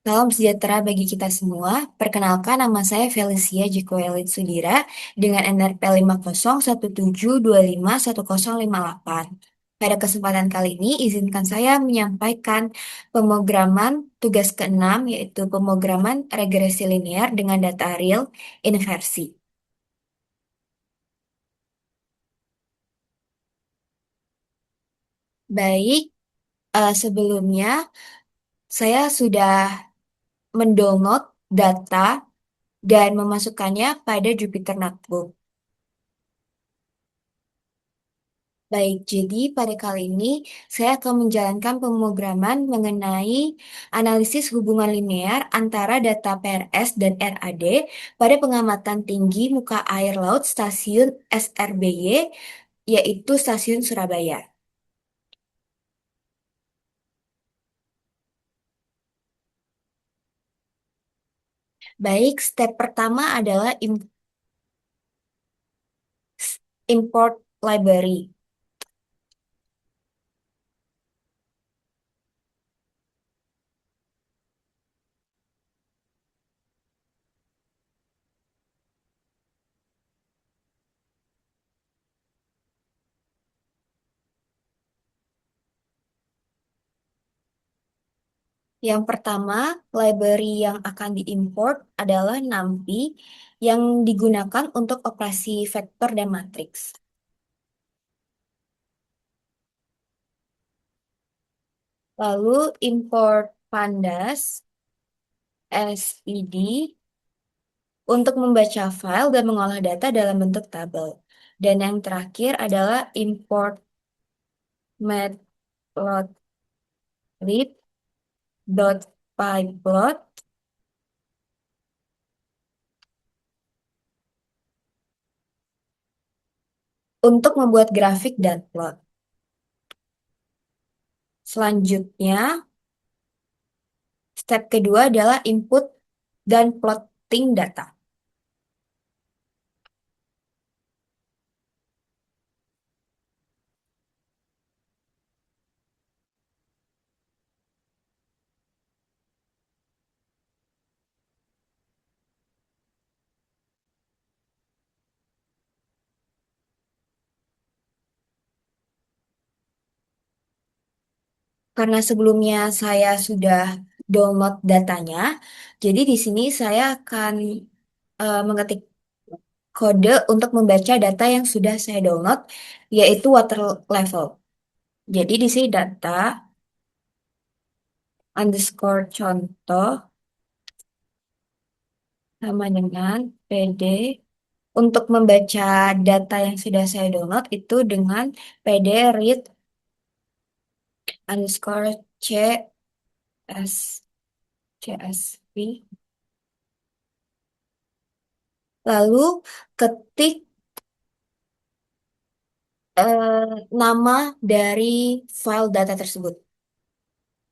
Salam sejahtera bagi kita semua. Perkenalkan nama saya Felicia Jikoelit Sudira dengan NRP 5017251058. Pada kesempatan kali ini, izinkan saya menyampaikan pemrograman tugas keenam yaitu pemrograman regresi linear dengan data real inversi. Baik, sebelumnya saya sudah mendownload data dan memasukkannya pada Jupyter Notebook. Baik, jadi pada kali ini saya akan menjalankan pemrograman mengenai analisis hubungan linear antara data PRS dan RAD pada pengamatan tinggi muka air laut stasiun SRBY, yaitu stasiun Surabaya. Baik, step pertama adalah import library. Yang pertama, library yang akan diimport adalah NumPy yang digunakan untuk operasi vektor dan matriks. Lalu import pandas SVD untuk membaca file dan mengolah data dalam bentuk tabel. Dan yang terakhir adalah import matplotlib.pyplot untuk membuat grafik dan plot. Selanjutnya, step kedua adalah input dan plotting data. Karena sebelumnya saya sudah download datanya, jadi di sini saya akan mengetik kode untuk membaca data yang sudah saya download, yaitu water level. Jadi di sini data underscore contoh sama dengan PD untuk membaca data yang sudah saya download itu dengan PD read underscore CSV. Lalu ketik nama dari file data tersebut.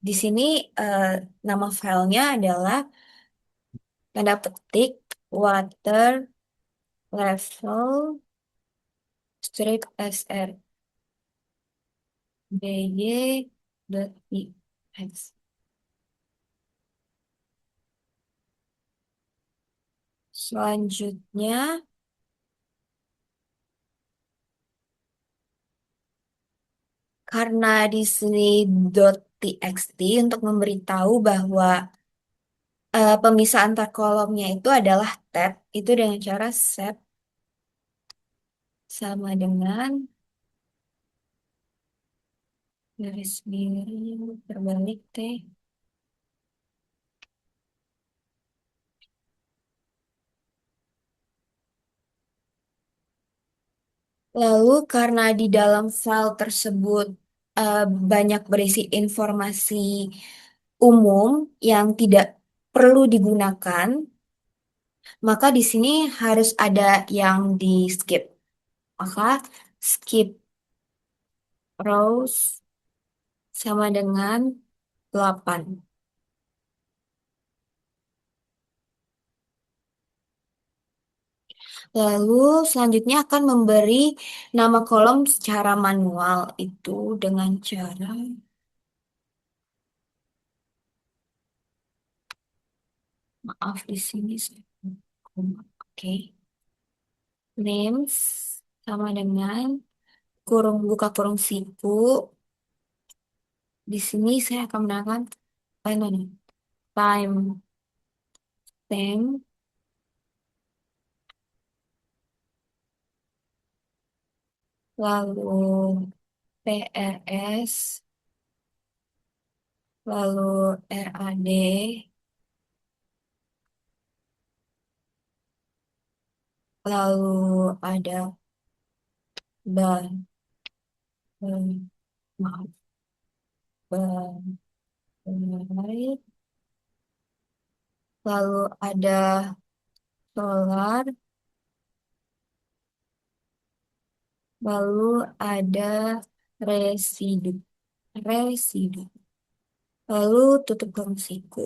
Di sini eh, nama filenya adalah tanda petik water level strip srby.txt. Selanjutnya, karena di sini .txt untuk memberitahu bahwa pemisah antar kolomnya itu adalah tab, itu dengan cara set sama dengan garis miring terbalik T. Lalu karena di dalam file tersebut eh, banyak berisi informasi umum yang tidak perlu digunakan, maka di sini harus ada yang di skip. Maka skip rows sama dengan 8. Lalu selanjutnya akan memberi nama kolom secara manual itu dengan cara Maaf di sini saya. Oke. Names sama dengan kurung buka kurung siku. Di sini saya akan menambahkan no, no. Time stamp, lalu PRS, lalu RAD, lalu ada ban, maaf, ban, baik. Lalu ada solar, lalu ada residu, residu, lalu tutup kurung siku.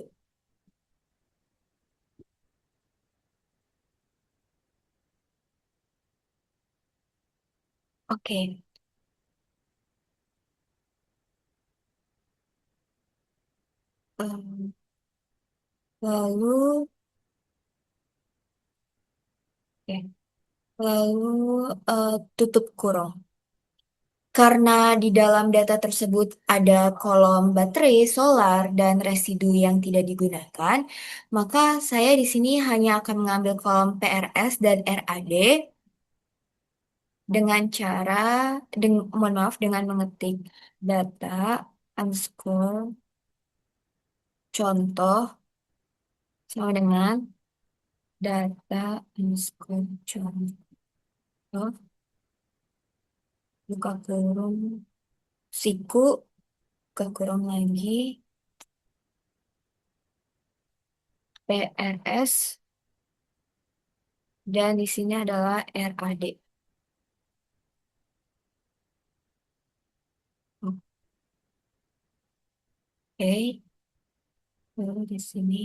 Oke. em, Lalu, ya, lalu tutup kurung. Karena di dalam data tersebut ada kolom baterai, solar, dan residu yang tidak digunakan, maka saya di sini hanya akan mengambil kolom PRS dan RAD dengan cara, mohon maaf, dengan mengetik data underscore contoh sama dengan data underscore contoh buka kurung siku buka kurung lagi PRS dan di sini adalah RAD. Oke, lalu di sini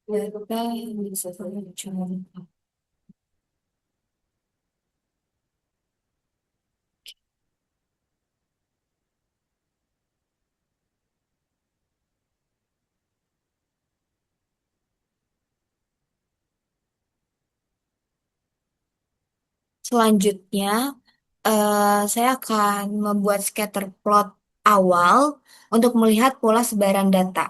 data bisa contoh. Selanjutnya, saya akan membuat scatter plot awal untuk melihat pola sebaran data.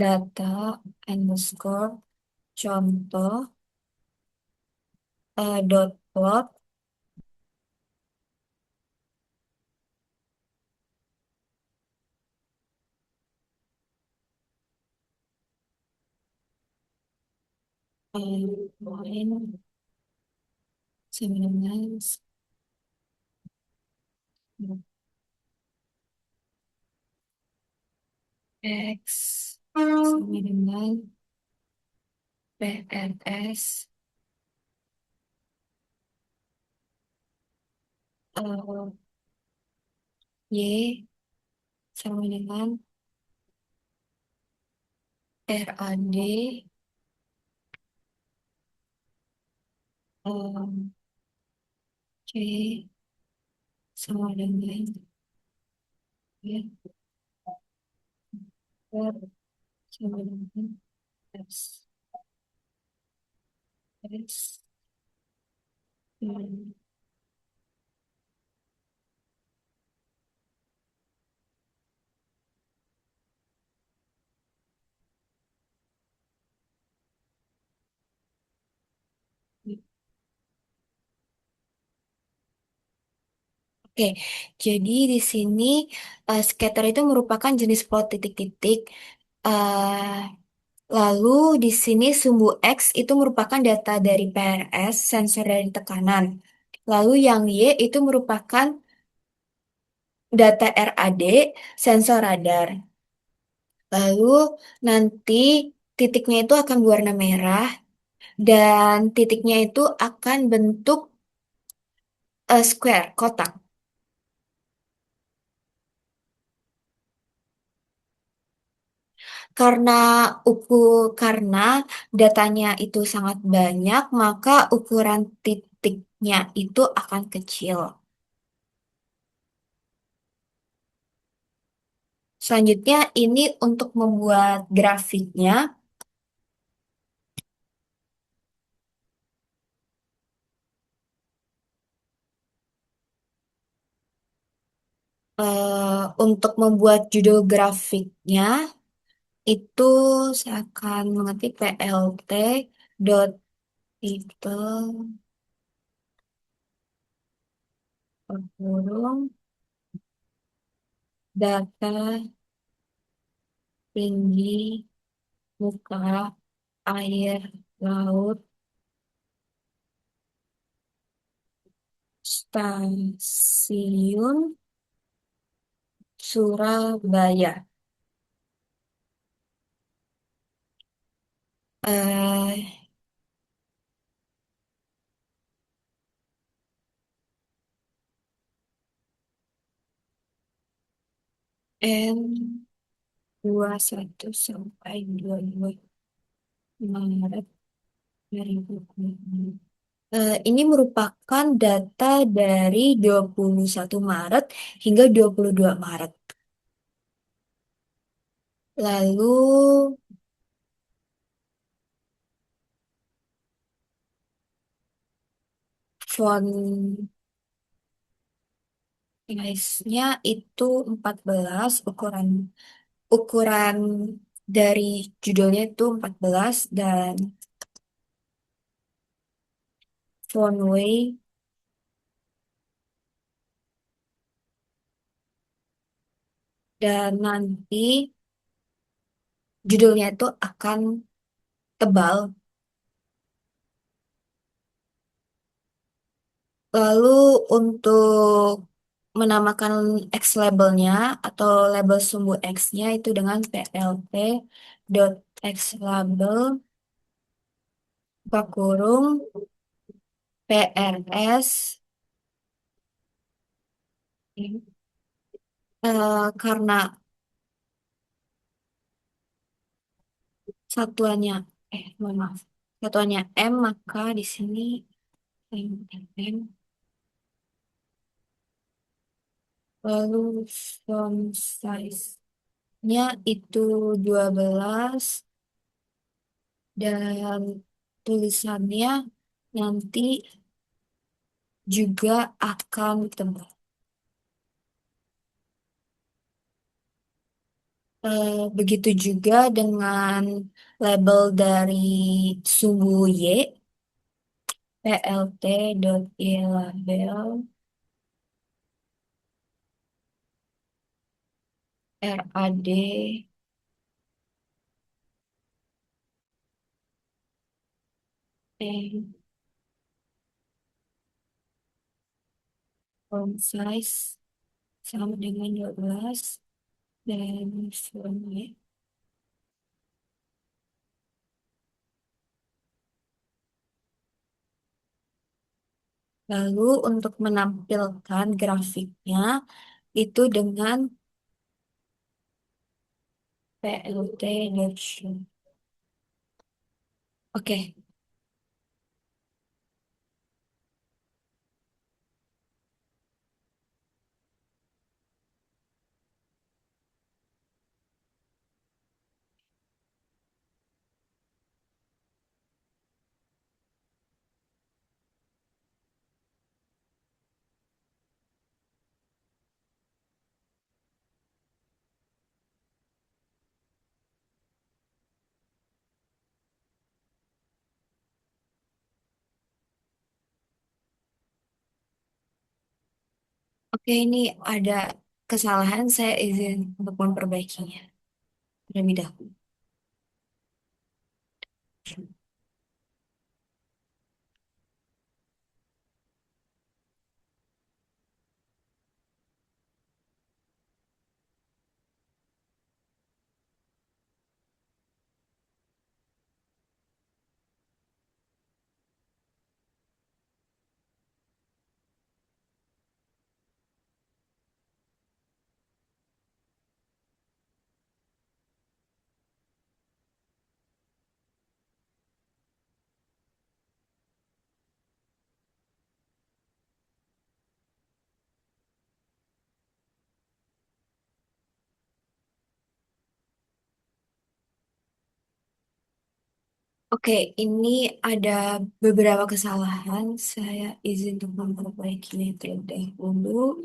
Data underscore contoh dot plot lain sama dengan X sama dengan PRS eh, Y sama dengan RAD C sama dengan ya, R sama dengan S S hmm, Oke, jadi di sini scatter itu merupakan jenis plot titik-titik. eh, Lalu di sini sumbu X itu merupakan data dari PRS, sensor dari tekanan. Lalu yang Y itu merupakan data RAD, sensor radar. Lalu nanti titiknya itu akan berwarna merah dan titiknya itu akan bentuk square, kotak. Karena karena datanya itu sangat banyak, maka ukuran titiknya itu akan kecil. Selanjutnya ini untuk membuat grafiknya, untuk membuat judul grafiknya itu saya akan mengetik plt dot title kurung data tinggi muka air laut stasiun Surabaya. eh N 21 sampai 22 Maret 2020. Ini merupakan data dari 21 Maret hingga 22 Maret. Lalu font size-nya itu 14, ukuran dari judulnya itu 14 dan font weight dan nanti judulnya itu akan tebal. Lalu untuk menamakan X labelnya atau label sumbu X-nya itu dengan plt dot X label buka kurung PRS. Karena satuannya mohon maaf, satuannya M maka di sini M. Lalu font size-nya itu 12 dan tulisannya nanti juga akan tebal. Begitu juga dengan label dari sumbu Y, plt.ylabel rad font size sama dengan 12 dan font Y. Lalu untuk menampilkan grafiknya itu dengan plt.show. Oke, oke, ini ada kesalahan, saya izin untuk memperbaikinya terlebih dahulu. Oke, ini ada beberapa kesalahan. Saya izin untuk memperbaikinya terlebih dahulu.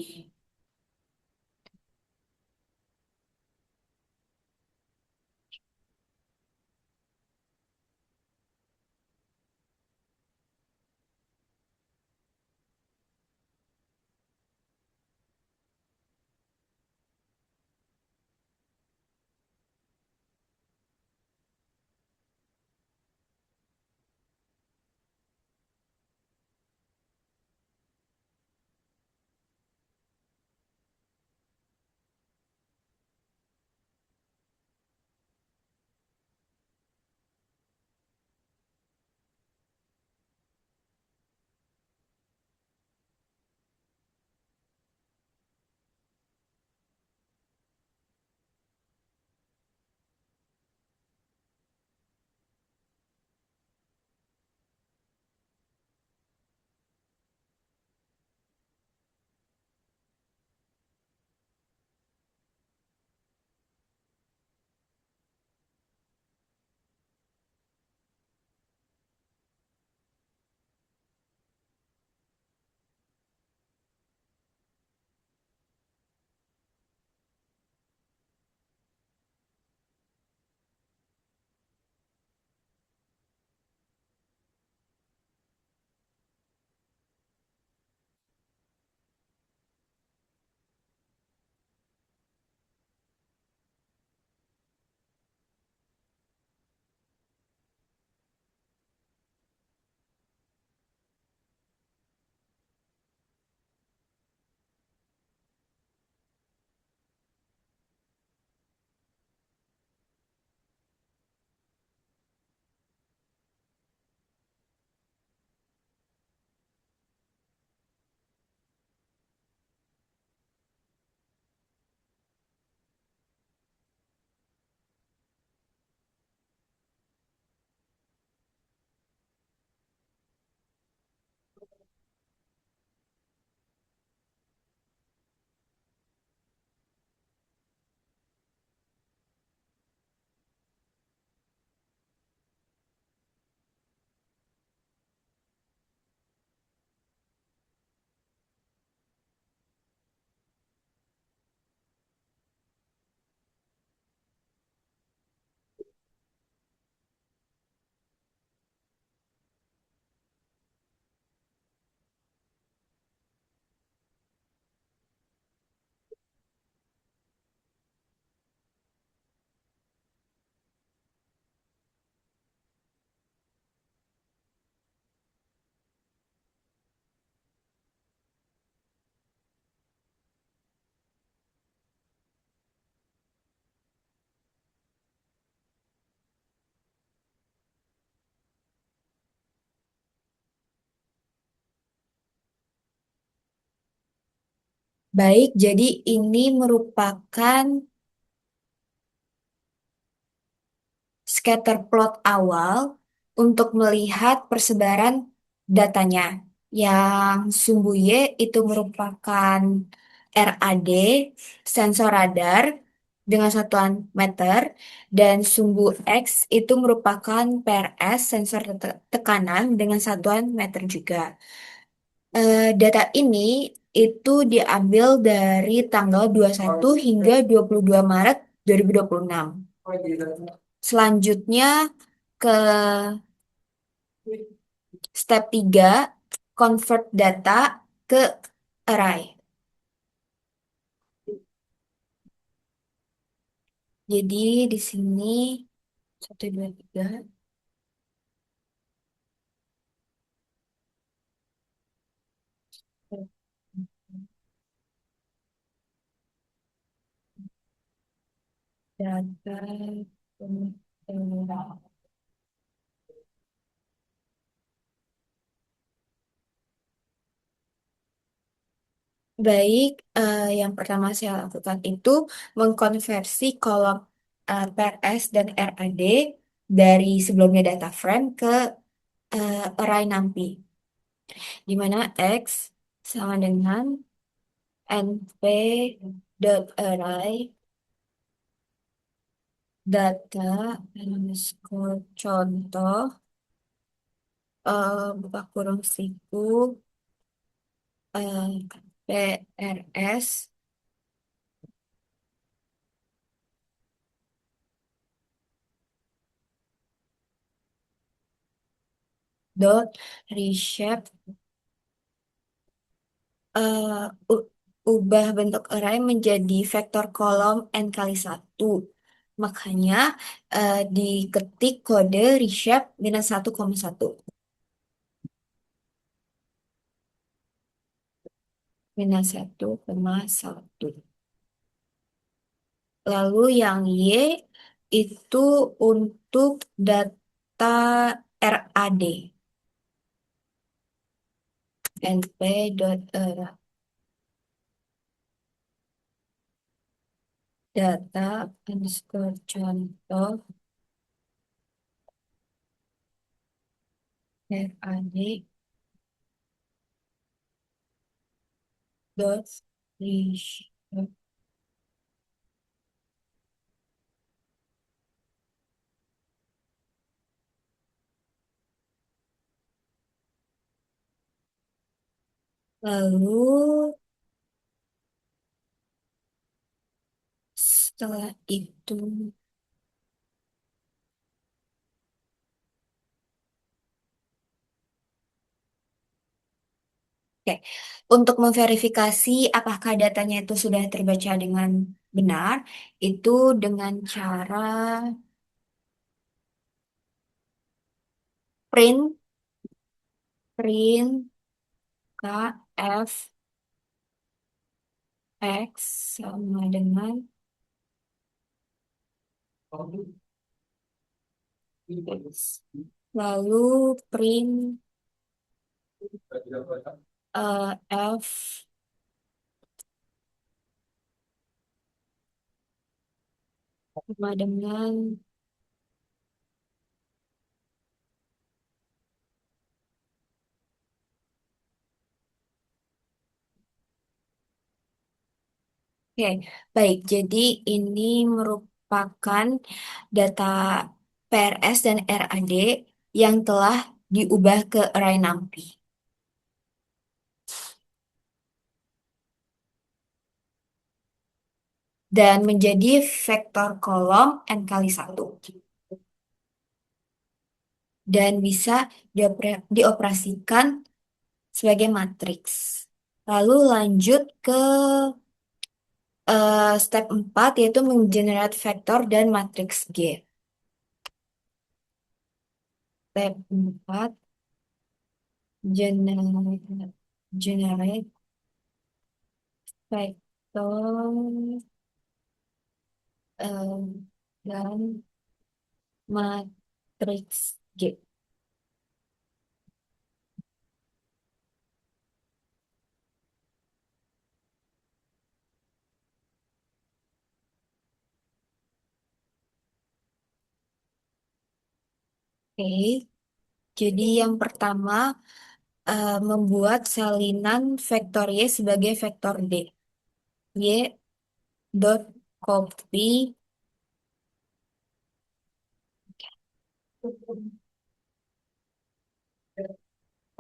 Baik, jadi ini merupakan scatter plot awal untuk melihat persebaran datanya. Yang sumbu Y itu merupakan RAD, sensor radar dengan satuan meter, dan sumbu X itu merupakan PRS, sensor tekanan dengan satuan meter juga. Data ini itu diambil dari tanggal 21 hingga 22 Maret 2026. Selanjutnya ke step 3, convert data ke array. Jadi di sini 1, 2, 3 data. Baik, yang pertama saya lakukan itu mengkonversi kolom PRS dan RAD dari sebelumnya data frame ke array NumPy, di mana X sama dengan np dot array data underscore contoh buka kurung siku PRS dot reshape eh, u- ubah bentuk array menjadi vektor kolom n kali satu. Makanya diketik kode reshape -1,1. -1,1. Lalu yang Y itu untuk data RAD. np.r data underscore contoh RAD dot reach. Lalu setelah itu, oke, untuk memverifikasi apakah datanya itu sudah terbaca dengan benar, itu dengan cara print print kf x sama dengan lalu print f sama dengan oke, baik. Jadi ini merupakan data PRS dan RAD yang telah diubah ke array NumPy dan menjadi vektor kolom n kali satu dan bisa dioperasikan sebagai matriks. Lalu lanjut ke step 4 yaitu menggenerate vektor dan matriks G. Step 4 generate vektor eh, dan matriks G. Oke, jadi yang pertama membuat salinan vektor Y sebagai vektor D. Y dot copy.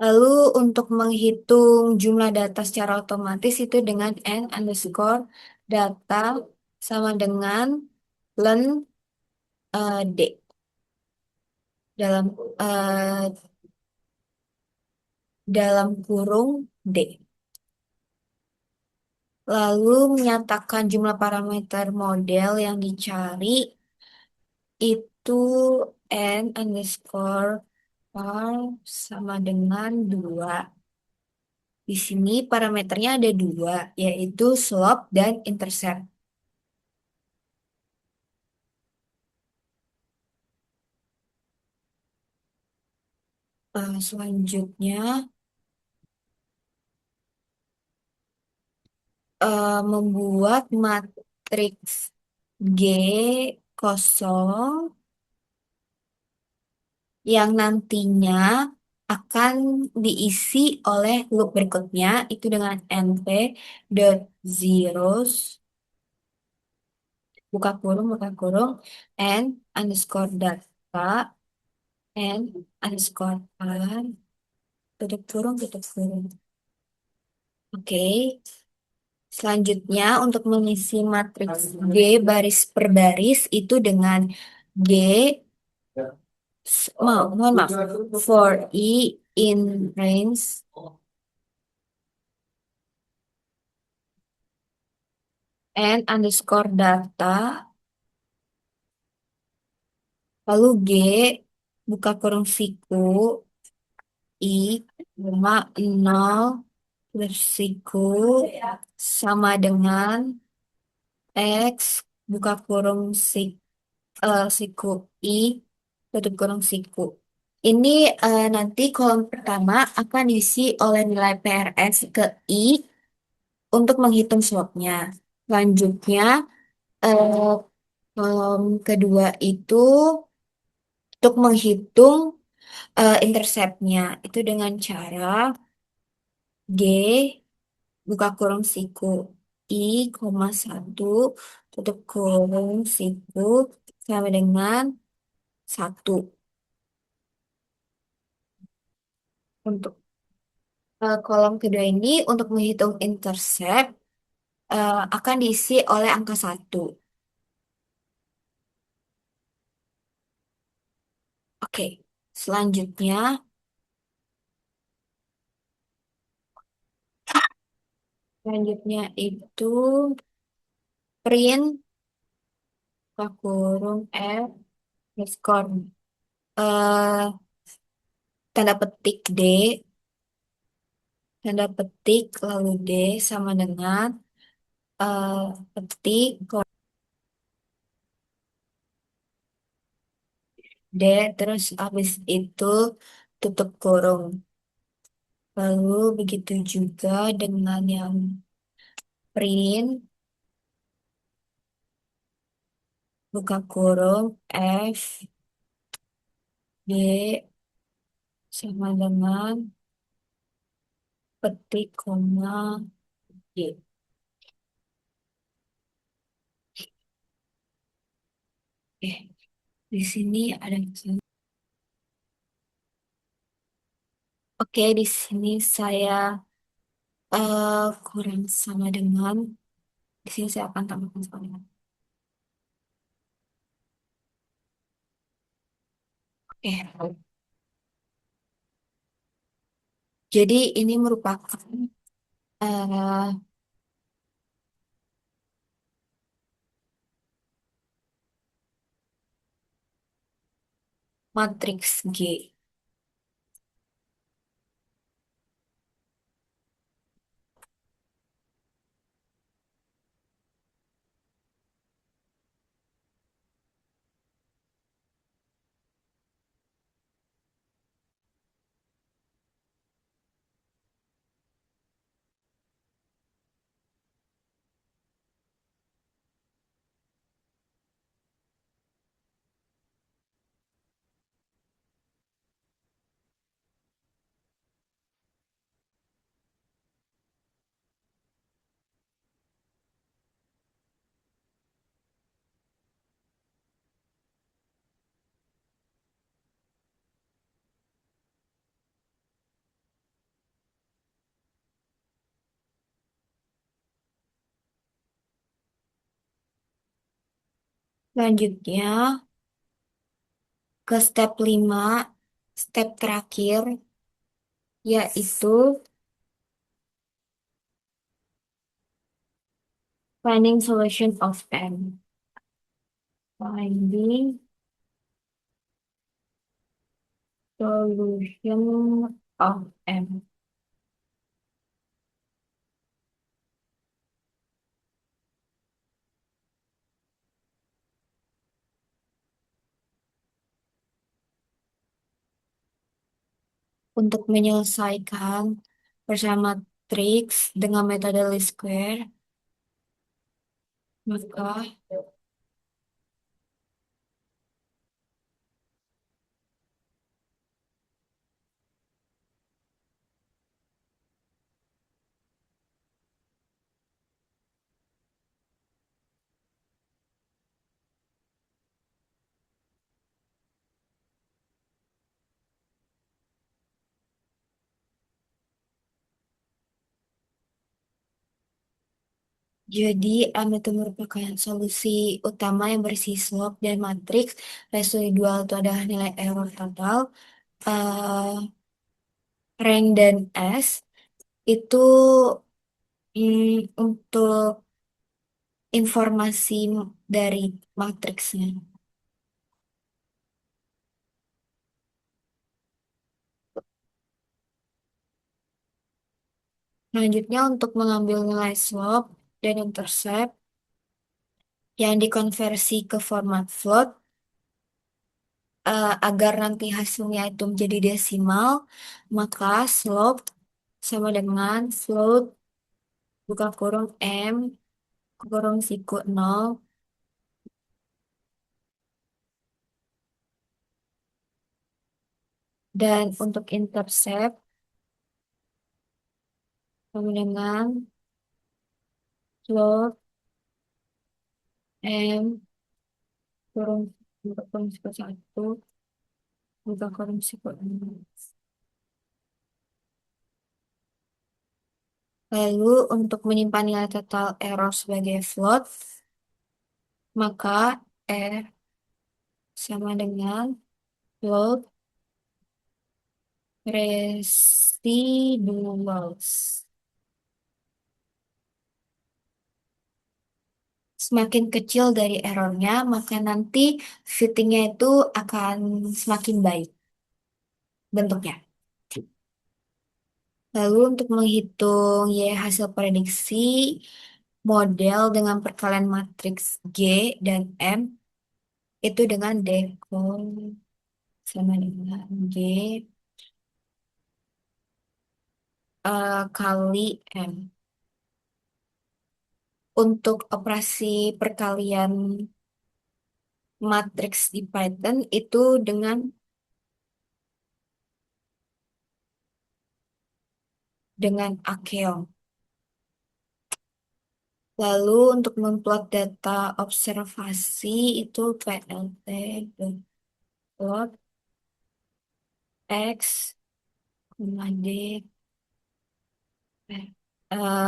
Lalu untuk menghitung jumlah data secara otomatis itu dengan n underscore data sama dengan len d dalam eh, dalam kurung d. Lalu menyatakan jumlah parameter model yang dicari itu n underscore var sama dengan 2. Di sini parameternya ada dua, yaitu slope dan intercept. Selanjutnya membuat matriks G kosong yang nantinya akan diisi oleh loop berikutnya itu dengan np dot zeros buka kurung, and underscore data, and underscore r, tutup kurung. Oke, selanjutnya untuk mengisi matriks G baris per baris itu dengan G, mohon maaf, for I in range and underscore data, lalu G, buka kurung siku, I, koma, 0, bersiku, sama dengan X, buka kurung siku I, tutup kurung siku. Ini nanti kolom pertama akan diisi oleh nilai PRS ke I untuk menghitung slotnya. Selanjutnya, eh, kolom kedua itu untuk menghitung interceptnya. Itu dengan cara G, buka kurung siku I, koma 1, tutup kurung siku, sama dengan 1. Untuk kolom kedua ini, untuk menghitung intercept, akan diisi oleh angka 1. Oke, selanjutnya, selanjutnya itu print buka kurung F underscore eh, tanda petik D, tanda petik lalu D sama dengan eh, petik D, terus habis itu tutup kurung. Lalu begitu juga dengan yang print buka kurung F D sama dengan petik koma D. Eh, di sini ada. Oke, di sini saya kurang sama dengan. Di sini saya akan tambahkan sama dengan. Oke, jadi ini merupakan eh, matriks G. Selanjutnya ke step 5, step terakhir, yaitu finding solution of M. Finding solution of M. Untuk menyelesaikan bersama matriks dengan metode least square, maka Jadi, itu merupakan solusi utama yang bersih slope dan matriks residual itu adalah nilai error total. eh Rank dan S itu untuk informasi dari matriksnya. Selanjutnya untuk mengambil nilai slope dan intercept yang dikonversi ke format float agar nanti hasilnya itu menjadi desimal, maka slope sama dengan float buka kurung M kurung siku 0 dan untuk intercept sama dengan float M kurung buka kurung siku 1 buka kurung siku 0. Lalu untuk menyimpan nilai total error sebagai float, maka R sama dengan float residuals. Semakin kecil dari errornya, maka nanti fittingnya itu akan semakin baik bentuknya. Lalu untuk menghitung Y hasil prediksi model dengan perkalian matriks G dan M itu dengan dekon sama dengan G kali M. Untuk operasi perkalian matriks di Python itu dengan akeong. Lalu untuk memplot data observasi itu PLT dot plot X, D, eh,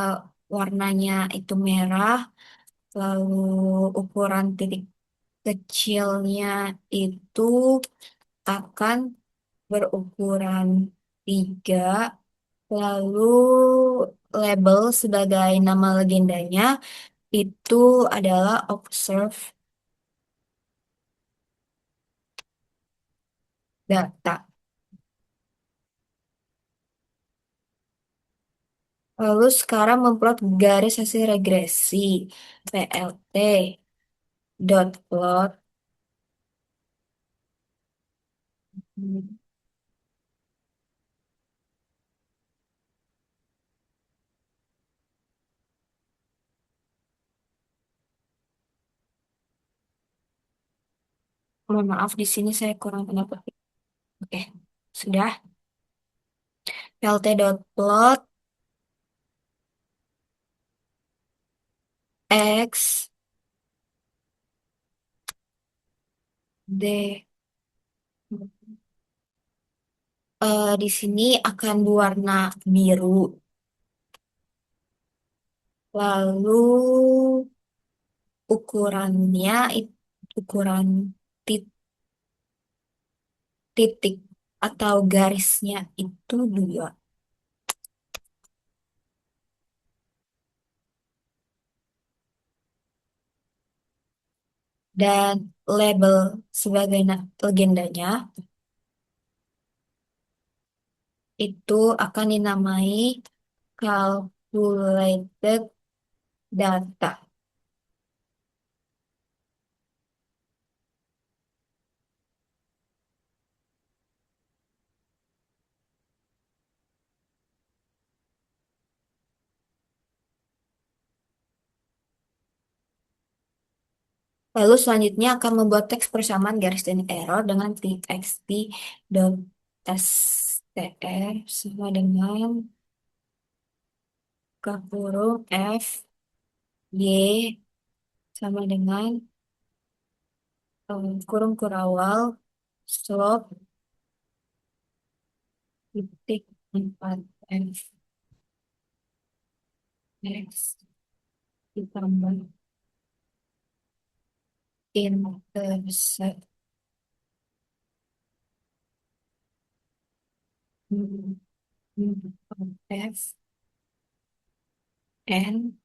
warnanya itu merah, lalu ukuran titik kecilnya itu akan berukuran 3, lalu label sebagai nama legendanya itu adalah observe data. Lalu sekarang memplot garis hasil regresi PLT dot plot. Mohon maaf di sini saya kurang pendapat. Oke, sudah. PLT dot plot X D. Di sini akan berwarna biru. Lalu ukurannya ukuran tit- titik atau garisnya itu 2. Dan label sebagai legendanya itu akan dinamai calculated data. Lalu selanjutnya akan membuat teks persamaan garis dan error dengan txt dot str sama dengan kurung f y sama dengan kurung kurawal slope titik 4 f x ditambah intercept f n.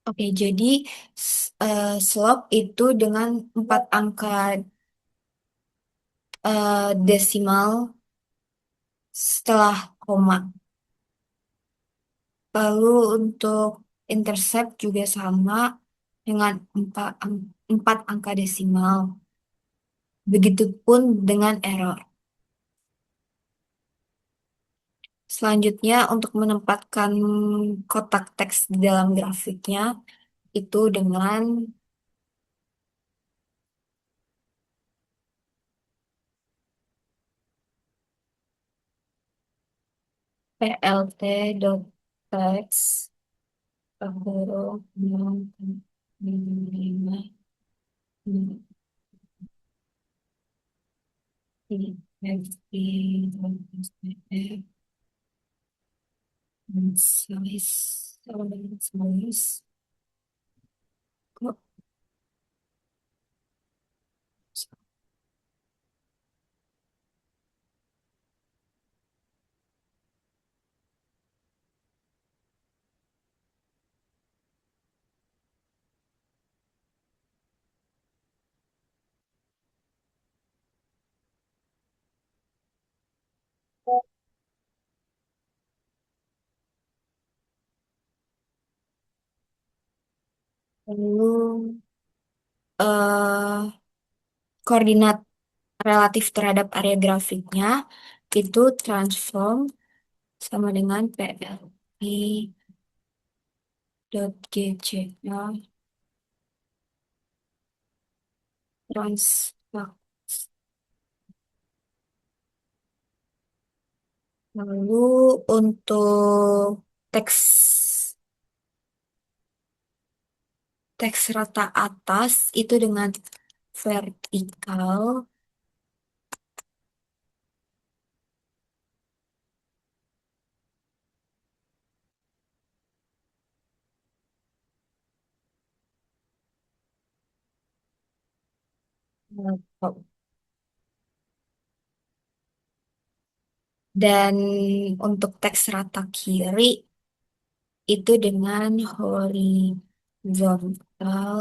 Oke, jadi slope itu dengan 4 angka desimal setelah koma. Lalu untuk intercept juga sama dengan 4 angka desimal. Begitupun dengan error. Selanjutnya untuk menempatkan kotak teks di dalam grafiknya itu dengan plt.text huruf 6, 5, kok lalu eh koordinat relatif terhadap area grafiknya itu transform sama dengan PLI.GC ya, transform. Lalu untuk teks teks rata atas itu dengan vertikal. Dan untuk teks rata kiri itu dengan horizontal.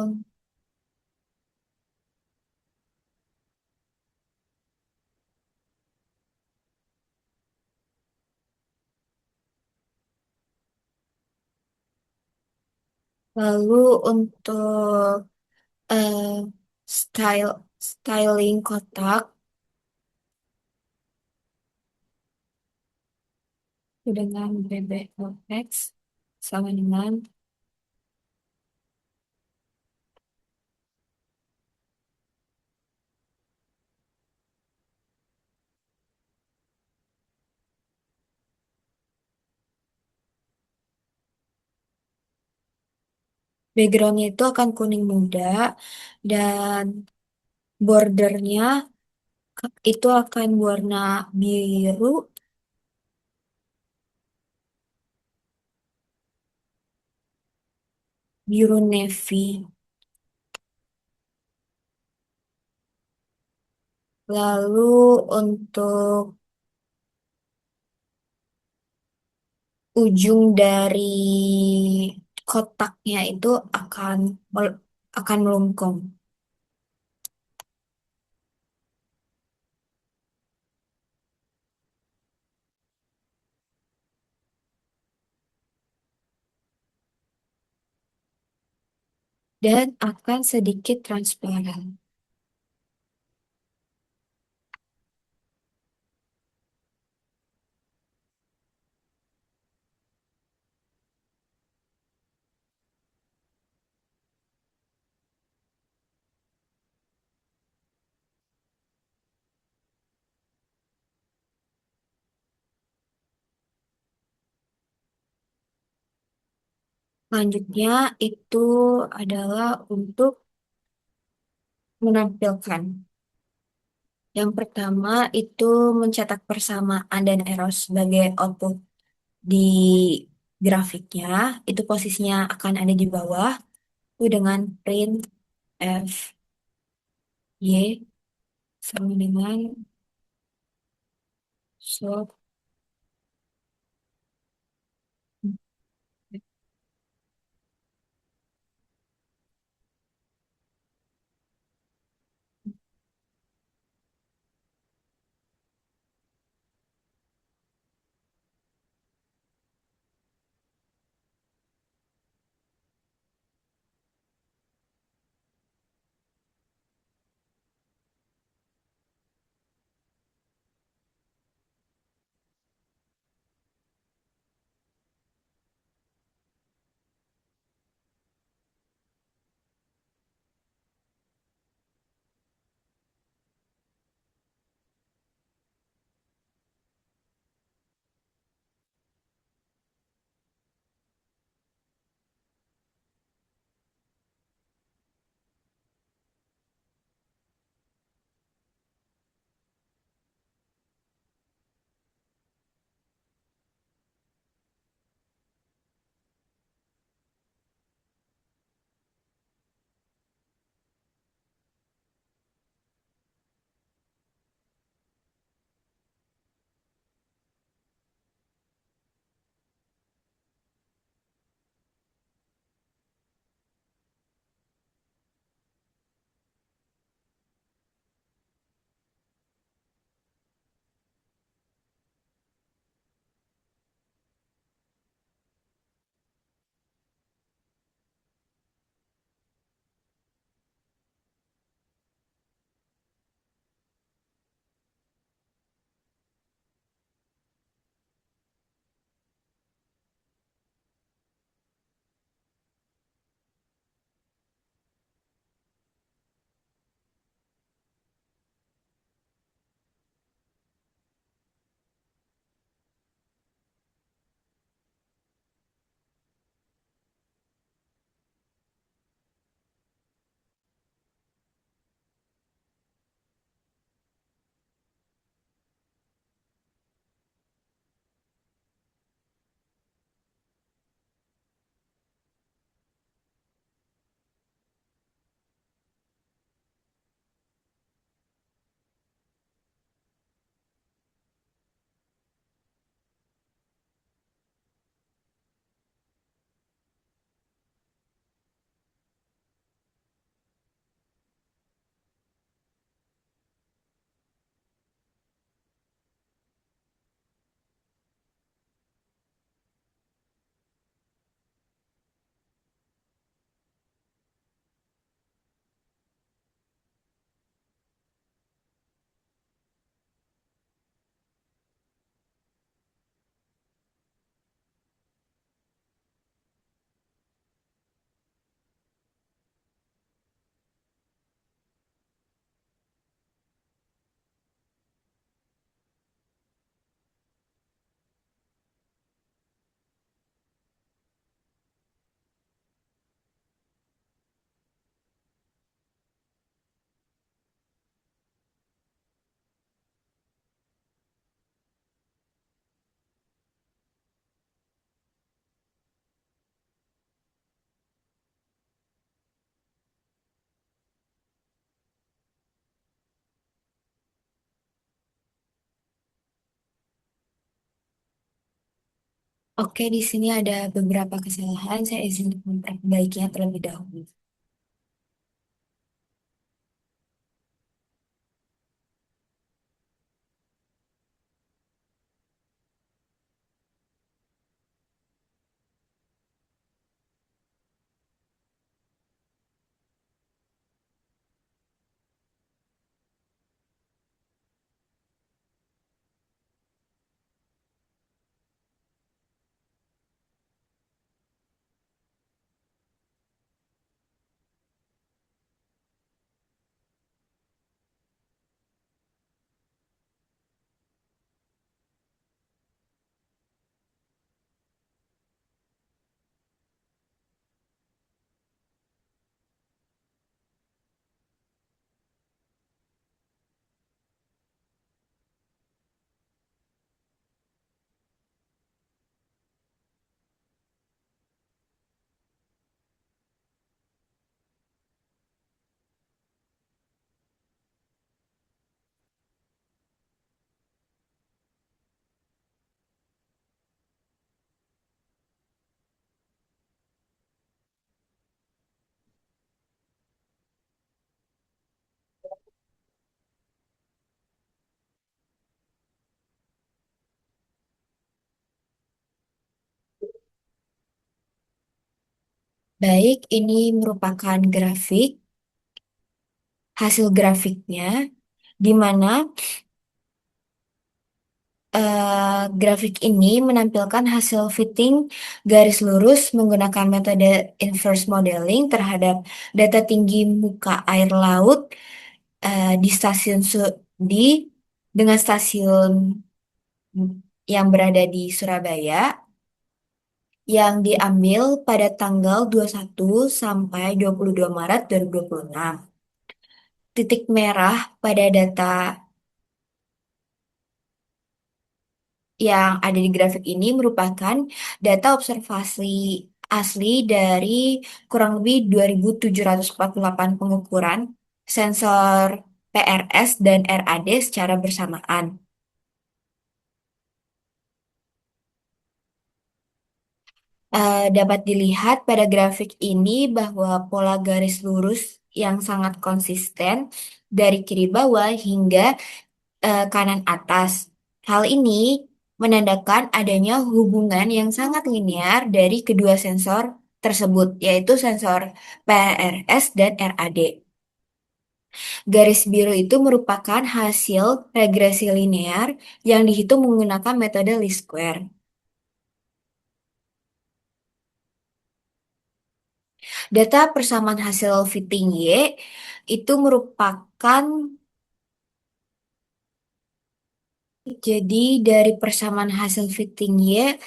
Lalu untuk eh, style styling kotak itu dengan BBLX sama dengan Backgroundnya itu akan kuning muda dan bordernya itu akan warna biru, biru navy. Lalu untuk ujung dari kotaknya itu akan melengkung. Dan akan sedikit transparan. Selanjutnya itu adalah untuk menampilkan. Yang pertama itu mencetak persamaan dan arrow sebagai output di grafiknya. Itu posisinya akan ada di bawah. Itu dengan print f y sama dengan slot. Oke, di sini ada beberapa kesalahan. Saya izin untuk memperbaikinya terlebih dahulu. Baik, ini merupakan grafik, hasil grafiknya, di mana grafik ini menampilkan hasil fitting garis lurus menggunakan metode inverse modeling terhadap data tinggi muka air laut di di dengan stasiun yang berada di Surabaya yang diambil pada tanggal 21 sampai 22 Maret 2026. Titik merah pada data yang ada di grafik ini merupakan data observasi asli dari kurang lebih 2.748 pengukuran sensor PRS dan RAD secara bersamaan. Dapat dilihat pada grafik ini bahwa pola garis lurus yang sangat konsisten dari kiri bawah hingga kanan atas. Hal ini menandakan adanya hubungan yang sangat linear dari kedua sensor tersebut, yaitu sensor PRS dan RAD. Garis biru itu merupakan hasil regresi linear yang dihitung menggunakan metode least square. Data persamaan hasil fitting Y itu merupakan jadi dari persamaan hasil fitting Y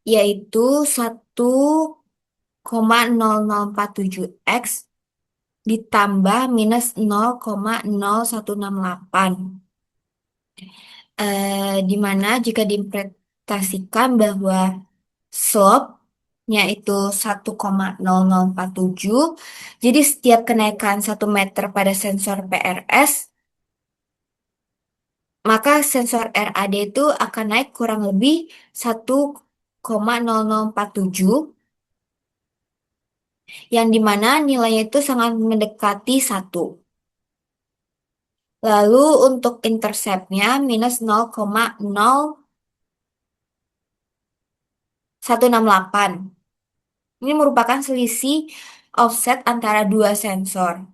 yaitu 1,0047 X ditambah minus 0,0168. Di mana jika diinterpretasikan bahwa slope-nya itu 1,0047, jadi setiap kenaikan 1 meter pada sensor PRS, maka sensor RAD itu akan naik kurang lebih 1,0047, yang dimana nilainya itu sangat mendekati 1. Lalu untuk interceptnya minus 0,0168. Ini merupakan selisih offset antara dua sensor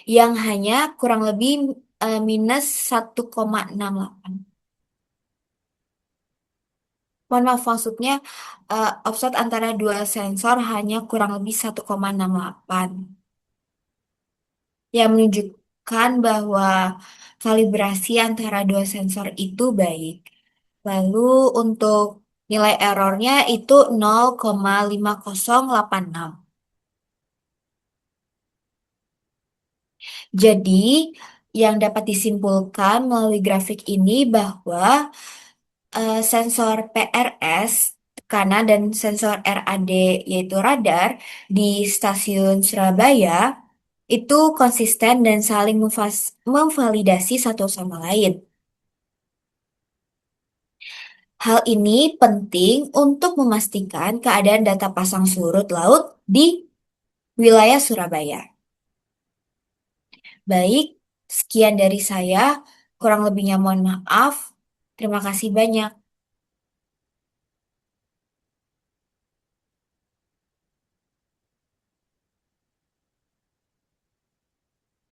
yang hanya kurang lebih minus 1,68. Mohon maaf, maksudnya offset antara dua sensor hanya kurang lebih 1,68, yang menunjukkan bahwa kalibrasi antara dua sensor itu baik. Lalu untuk nilai errornya itu 0,5086. Jadi, yang dapat disimpulkan melalui grafik ini bahwa sensor PRS tekanan dan sensor RAD yaitu radar di stasiun Surabaya itu konsisten dan saling memvalidasi satu sama lain. Hal ini penting untuk memastikan keadaan data pasang surut laut di wilayah Surabaya. Baik, sekian dari saya. Kurang lebihnya mohon maaf. Terima kasih banyak.